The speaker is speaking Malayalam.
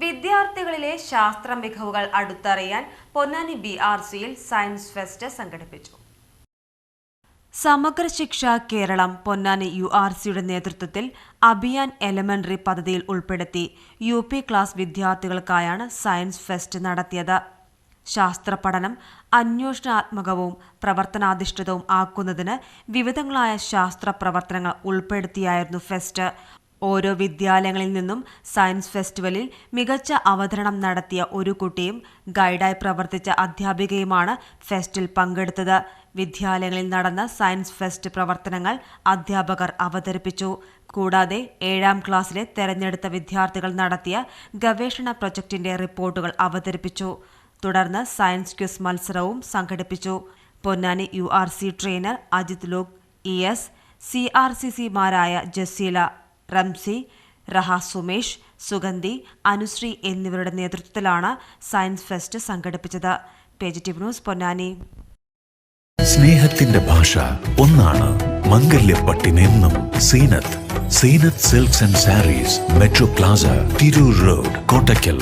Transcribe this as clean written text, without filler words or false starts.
വിദ്യാർത്ഥികളിലെ ശാസ്ത്ര മികവുകൾ അടുത്തറിയാൻ പൊന്നാനി BRCയിൽ സയൻസ് ഫെസ്റ്റ് സംഘടിപ്പിച്ചു. സമഗ്ര ശിക്ഷ കേരളം പൊന്നാനി URCയുടെ നേതൃത്വത്തിൽ അഭിയാൻ എലമെന്ററി പദ്ധതിയിൽ ഉൾപ്പെടുത്തി UP ക്ലാസ് വിദ്യാർത്ഥികൾക്കായാണ് സയൻസ് ഫെസ്റ്റ് നടത്തിയത്. ശാസ്ത്ര പഠനം അന്വേഷണാത്മകവും പ്രവർത്തനാധിഷ്ഠിതവും ആക്കുന്നതിന് വിവിധങ്ങളായ ശാസ്ത്ര പ്രവർത്തനങ്ങൾ ഉൾപ്പെടുത്തിയായിരുന്നു ഫെസ്റ്റ്. ഓരോ വിദ്യാലയങ്ങളിൽ നിന്നും സയൻസ് ഫെസ്റ്റിവലിൽ മികച്ച അവതരണം നടത്തിയ ഒരു കുട്ടിയും ഗൈഡായി പ്രവർത്തിച്ച അധ്യാപികയുമാണ് ഫെസ്റ്റിൽ പങ്കെടുത്തത്. വിദ്യാലയങ്ങളിൽ നടന്ന സയൻസ് ഫെസ്റ്റ് പ്രവർത്തനങ്ങൾ അധ്യാപകർ അവതരിപ്പിച്ചു. കൂടാതെ 7ാം ക്ലാസ്സിലെ തെരഞ്ഞെടുത്ത വിദ്യാർത്ഥികൾ നടത്തിയ ഗവേഷണ പ്രൊജക്ടിന്റെ റിപ്പോർട്ടുകൾ അവതരിപ്പിച്ചു. തുടർന്ന് സയൻസ് ക്വിസ് മത്സരവും സംഘടിപ്പിച്ചു. Ponnani URC trainer Ajith Lok ES, CRCC-മാരായ ജസീല, റംസി, റഹ സുമേഷ്, സുഗന്ധി, അനുശ്രീ എന്നിവരുടെ നേതൃത്വത്തിലാണ് സയൻസ് ഫെസ്റ്റ് സംഘടിപ്പിച്ചത്. PGTV news Ponnani. സ്നേഹത്തിന്റെ ഭാഷ ഒന്നാണ്. മംഗല്യപ്പട്ടിനെന്നും Zeenath silks and sarees, metro plaza, Tirur road, Kottakkal.